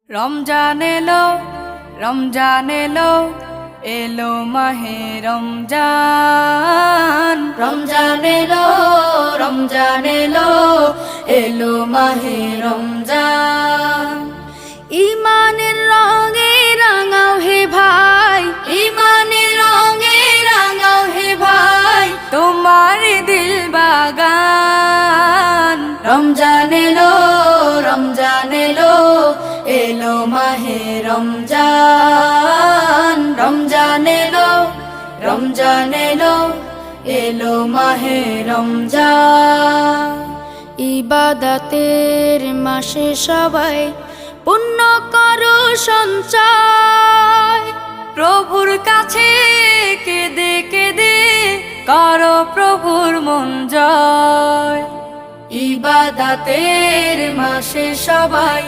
রমজান এলো, রমজান এলো, এলো মাহে রমজান। রমজান এলো, রমজান এলো, এলো মাহে রমজান। ইমানের রঙে রাঙাও হে ভাই, ইমানের রঙে রাঙাও হে ভাই, তোমার দিল বাগান। রমজান এলো, রমজান এলো, এলো মাহে রমজান। রমজান এলো, রমজান এলো, এলো মাহে রমজান। ইবাদতের মাসে সবাই পুণ্য করো সঞ্চয়, প্রভুর কাছে কেঁদে কেঁদে করো প্রভুর মন জয়। ইবাদতের মাসে সবাই